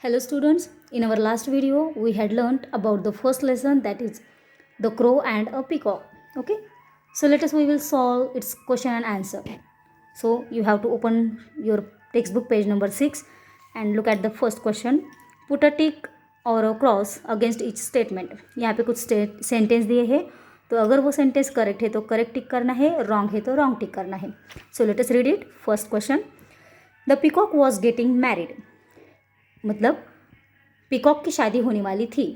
Hello students, in our last video we had learned about the first lesson, that is the crow and a peacock. Okay, so let us we will solve its question and answer. So you have to open your textbook page number 6 and look at the first question. Put a tick और a cross against each statement. यहाँ पे कुछ sentence दिए हैं, तो अगर वो sentence correct है तो करेक्ट टिक करना है, रॉन्ग है तो रॉन्ग टिक करना है. So let us read it. First question, the peacock was getting married. मतलब पीकॉक की शादी होने वाली थी.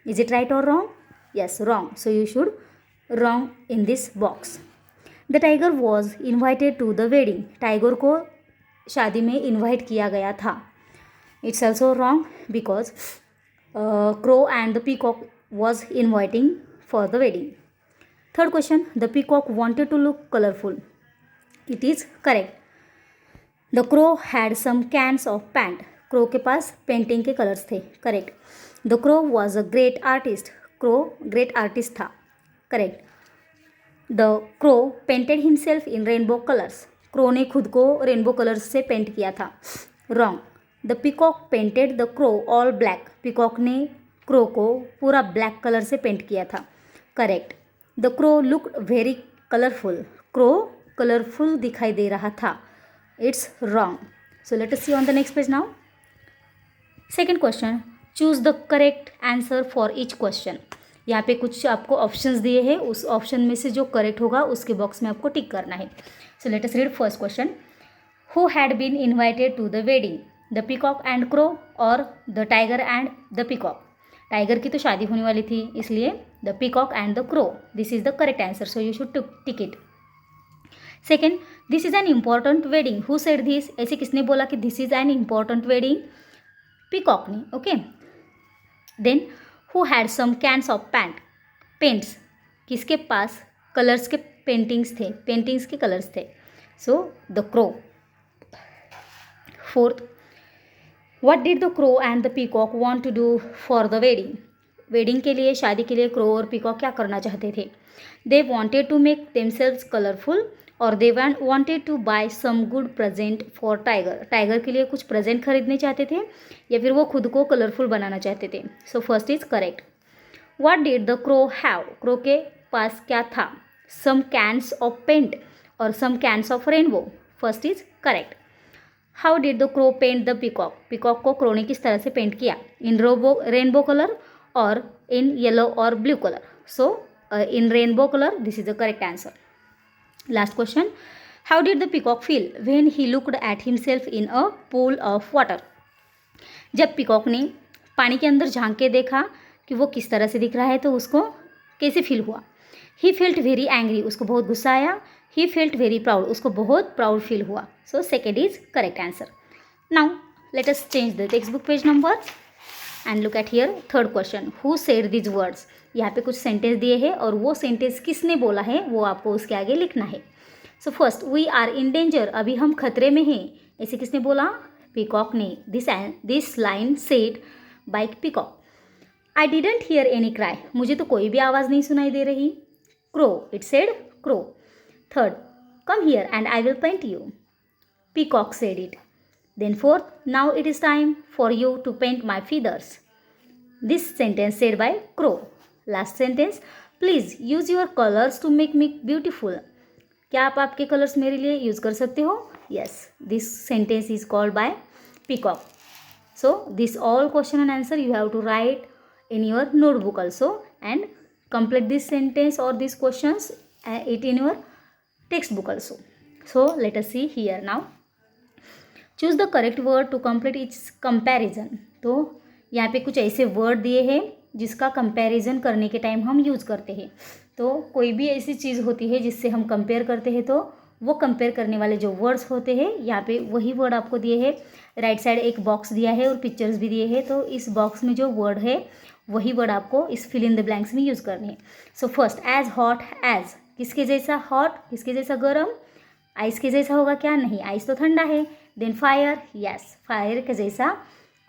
इज इट राइट और wrong? Yes, wrong. So you should wrong in this box. The tiger was invited to the wedding. Tiger को शादी में इन्वाइट किया गया था. It's also wrong because crow and the peacock was inviting for the wedding. Third question, the peacock wanted to look colorful. It is correct. The crow had some cans of paint. Crow के पास painting के colours थे. Correct. The crow was a great artist. Crow great artist था. Correct. The crow painted himself in rainbow colors. Crow ने खुद को rainbow colours से paint किया था. Wrong. The peacock painted the crow all black. Peacock ने crow को पूरा ब्लैक कलर से पेंट किया था. Correct. The crow looked very colourful. Crow colourful दिखाई दे रहा था. It's wrong. So let us see on the next page now. Second question, choose the correct answer for each question. यहाँ पे कुछ आपको ऑप्शंस दिए हैं, उस ऑप्शन में से जो करेक्ट होगा उसके बॉक्स में आपको टिक करना है. So let us read first question. Who had been invited to the wedding? The peacock and crow और the tiger and the peacock. Tiger की तो शादी होने वाली थी, इसलिए the peacock and the crow. This is the correct answer, so you should tick it. Second, this is an important wedding. Who said this? ऐसे किसने बोला कि this is an important wedding? Peacock ने. Okay. Then who had some cans of paints. किसके पास colours के paintings थे, paintings के कलर्स थे? So the crow. Fourth, What did the crow and the peacock want to do for the wedding? Wedding के लिए, शादी के लिए क्रो और पीकॉक क्या करना चाहते थे? They wanted to make themselves colorful और they wanted to buy some good present for tiger. Tiger के लिए कुछ प्रेजेंट खरीदने चाहते थे या फिर वो खुद को कलरफुल बनाना चाहते थे. So first is correct. What did the crow have? Crow के पास क्या था? Some cans of paint और some cans of rainbow. First is correct. How did the crow paint the peacock? Peacock को क्रो ने किस तरह से पेंट किया? इन रेनबो कलर और इन येलो और blue colour. So in rainbow colour. This is the correct answer. Last question, how did the peacock feel when he looked at himself in a pool of water? जब peacock ने पानी के अंदर झांक के देखा कि वो किस तरह से दिख रहा है, तो उसको कैसे फील हुआ? He felt very angry. उसको बहुत गुस्सा आया. He felt very proud. उसको बहुत प्राउड फील हुआ. So second is correct answer. Now let us change the text book page number and look at here. Third question, who said these words? यहाँ पे कुछ सेंटेंस दिए हैं और वो सेंटेंस किसने बोला है वो आपको उसके आगे लिखना है. So first, we are in danger. अभी हम खतरे में हैं. ऐसे किसने बोला? पीकॉक ने. This line said bye peacock. I didn't here any cry. मुझे तो कोई भी आवाज़ नहीं सुनाई दे रही. Crow. It said crow. Third, come here and I will paint you. Peacock said it. Then fourth, now it is time for you to paint my feathers. This sentence said by crow. Last sentence, please use your colors to make me beautiful. क्या आप आपके colours मेरे लिए use कर सकते हो? Yes, this sentence is called by peacock. So this all question and answer you have to write in your notebook also and complete this sentence or these questions it in your textbook also. So let us see here now. Choose the correct word to complete its comparison. तो यहाँ पे कुछ ऐसे word दिए हैं जिसका comparison करने के टाइम हम यूज़ करते हैं. तो कोई भी ऐसी चीज़ होती है जिससे हम कंपेयर करते हैं, तो वो कंपेयर करने वाले जो वर्ड्स होते हैं, यहाँ पे वही वर्ड आपको दिए हैं. राइट साइड एक बॉक्स दिया है और पिक्चर्स भी दिए हैं. तो इस बॉक्स में जो वर्ड है वही वर्ड आपको इस फिल इन द ब्लैंक्स में यूज़ करने हैं. So first, as hot as. किसके जैसा? हॉट. किसके जैसा? गरम. आइस के जैसा होगा क्या? नहीं, आइस तो ठंडा है. Then fire. यस, फायर के जैसा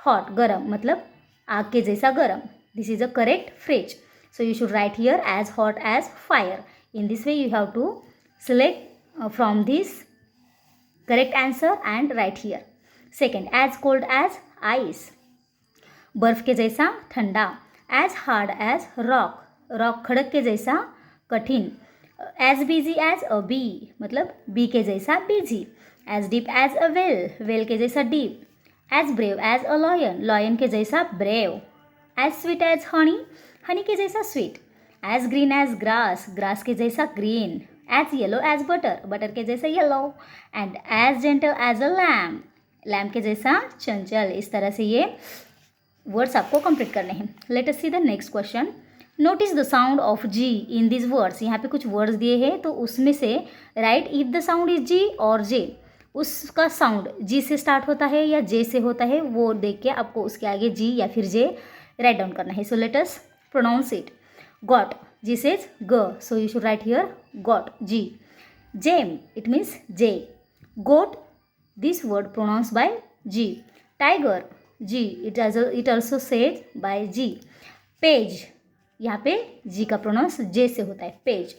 हॉट. गरम मतलब आग के जैसा गरम. This is a correct phrase. So you should write here as hot as fire. In this way you have to select from this correct answer and write here. Second, as cold as ice. बर्फ़ के जैसा ठंडा, as hard as rock, rock खड़क के जैसा कठिन, as busy as a bee, मतलब bee के जैसा busy, as deep as a well, well के जैसा deep, as brave as a lion, lion के जैसा brave, as sweet as honey, honey के जैसा sweet, as green as grass, grass के जैसा green, as yellow as butter, butter के जैसा yellow, and as gentle as a lamb, lamb के जैसा चंचल। इस तरह से ये वर्ड्स आपको कंप्लीट करने हैं। Let us see the next question. Notice the sound of G in this words. यहाँ पे कुछ वर्ड्स दिए हैं तो उसमें से right if the sound is G और जे, उसका साउंड जी से स्टार्ट होता है या जे से होता है वो देख के आपको उसके आगे जी या फिर जे राइट डाउन करना है। So let us pronounce it. Got, G says ग, so you should write here got, G. Gem, it means J. Goat, this word pronounce by G. Tiger, G, it also says by G. Page, यहाँ पे G का pronounce J से होता है, page.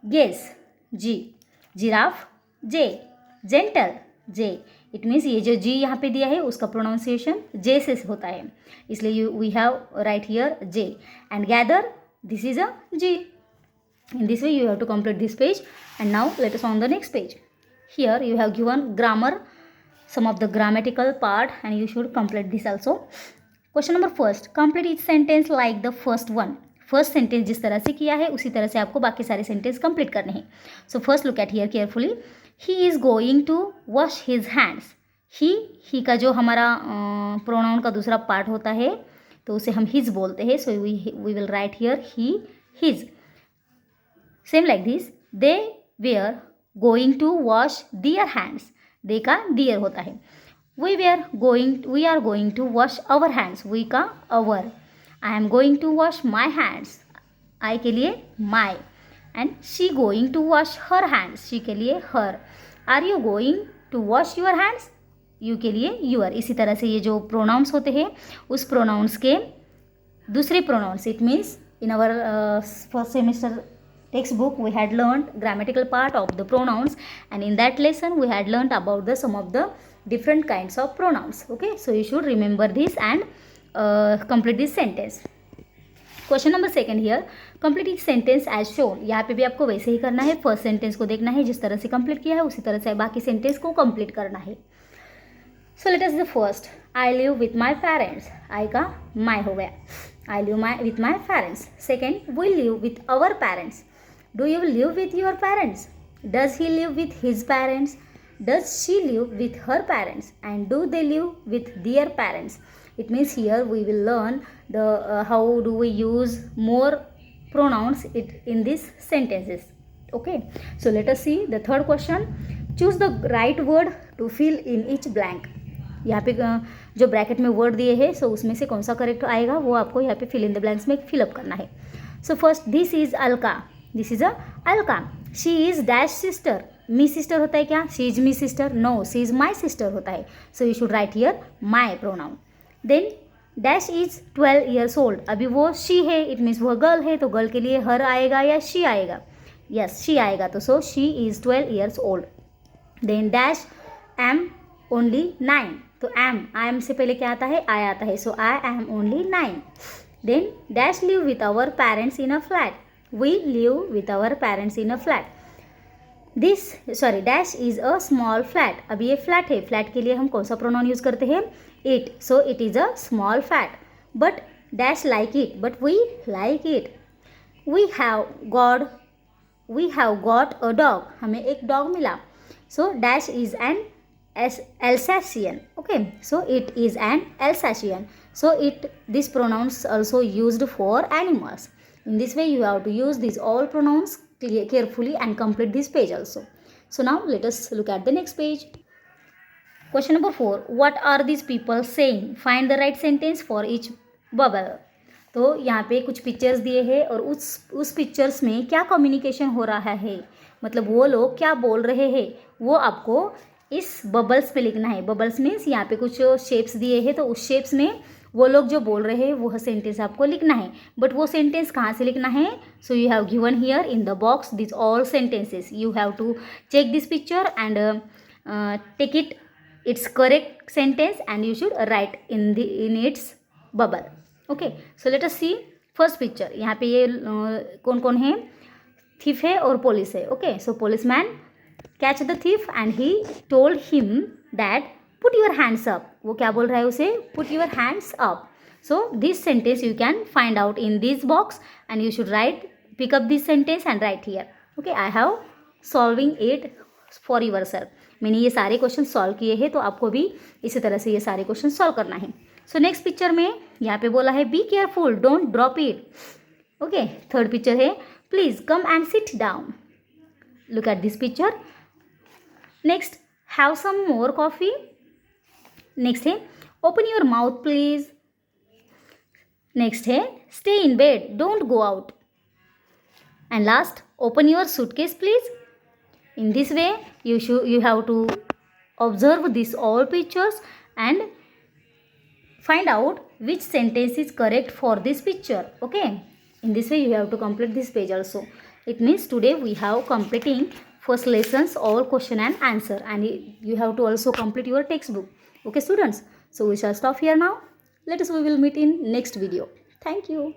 Guess, G. Giraffe, J. Gentle, J. It means ये जो जी यहाँ पे दिया है उसका प्रोनाउंसिएशन जे से होता है, इसलिए we have write here J. And gather, this is a G. In this way you have to complete this page. And now let us on the next page. Here you have given grammar, some of the grammatical part, and you should complete this also. Question number first, complete each sentence like the first one. First sentence जिस तरह से किया है उसी तरह से आपको बाकी सारे सेंटेंस कंप्लीट करने हैं। So first look at here carefully. He is going to wash his hands. He का जो हमारा प्रोनाउन का दूसरा पार्ट होता है तो उसे हम हिज बोलते हैं। So we will write here he, his. Same like this, they were going to wash their hands. They का दियर होता है। We are going to wash our hands. We का our. I am going to wash my hands. I के लिए my. And she going to wash her hands. She के लिए her. Are you going to wash your hands. You के लिए your. इसी तरह से ये जो प्रोनाउंस होते हैं उस प्रोनाउंस के दूसरे pronouns, it means in our first semester textbook we had learned grammatical part of the pronouns, and in that lesson we had learned about the some of the different kinds of pronouns. Okay, so you should remember this and complete this sentence. Question number second here, complete each sentence as shown. यहाँ पे भी आपको वैसे ही करना है, first sentence को देखना है, जिस तरह से कंप्लीट किया है उसी तरह से बाकी सेंटेंस को कंप्लीट करना है. So let us the first, I live with my parents. I का माई हो गया, I live with my parents. Second, we live with our parents. Do you live with your parents? Does he live with his parents? Does she live with her parents? And do they live with their parents? It means here we will learn the how do we use more pronouns in these sentences. Okay, so let us see the third question. Choose the right word to fill in each blank. यहाँ पे जो bracket में word दिए हैं सो उसमें से कौन सा करेक्ट आएगा वो आपको यहाँ पे फिल इन द ब्लैंक्स में फिलअप करना है. So first, this is Alka. This is a Alka. She is dash sister. Me sister होता है क्या? She is me sister? No, she is my sister होता है. So you should write here my pronoun. Then dash is 12 years old. अभी वो she है, it means वो girl है, तो गर्ल के लिए हर आएगा या शी आएगा? यस, शी आएगा. तो so she is 12 years old. Then dash am only 9. तो आई एम से पहले क्या आता है? आई आता है. So I am only 9. Then dash live with our parents in a flat. We live with our parents in a flat. Dash is a small flat. अभी ये फ्लैट है, फ्लैट के लिए हम कौन सा प्रोनाउन यूज़ करते हैं? It. So it is a small flat. But dash like it. But we like it. We have got a dog. हमें एक डॉग मिला. So dash is an Alsatian. Okay. So it is an Alsatian. So this pronouns also used for animals. In this way you have to use these all pronouns carefully and complete this page also. So now let us look at the next page. Question number 4, what are these people saying? Find the right sentence for each bubble. तो यहाँ पे कुछ pictures दिए हैं और उस pictures में क्या कम्युनिकेशन हो रहा है, मतलब वो लोग क्या बोल रहे हैं वो आपको इस बबल्स पे लिखना है. बबल्स मीन्स यहाँ पे कुछ शेप्स दिए हैं तो उस शेप्स में वो लोग जो बोल रहे हैं वो सेंटेंस आपको लिखना है. बट वो सेंटेंस कहाँ से लिखना है? So you have given here in the box this all sentences. You have to check this picture and take its correct sentence and you should write in its bubble. Okay, so let us see first picture. यहाँ पे ये कौन कौन है, thief है और police है. Okay, so policeman catch the thief and he told him that put your hands up. वो क्या बोल रहा है उसे, put your hands up. So this sentence you can find out in this box and you should write, pick up this sentence and write here. Okay, I have solving it for yourself. मैंने ये सारे question solve किए हैं, तो आपको भी इसी तरह से ये सारे क्वेश्चन सॉल्व करना है. सो नेक्स्ट पिक्चर में यहाँ पे बोला है be careful, don't drop it. Okay, third picture है please come and sit down. Look at this picture. Next, have some more coffee. Next है open your mouth please. Next है stay in bed, don't go out. And last, open your suitcase please. In this way you have to observe these all pictures and find out which sentence is correct for this picture. Okay, in this way you have to complete this page also. It means today we have completing first lessons all question and answer, and you have to also complete your textbook. Okay students, so we shall stop here now. We will meet in next video. Thank you.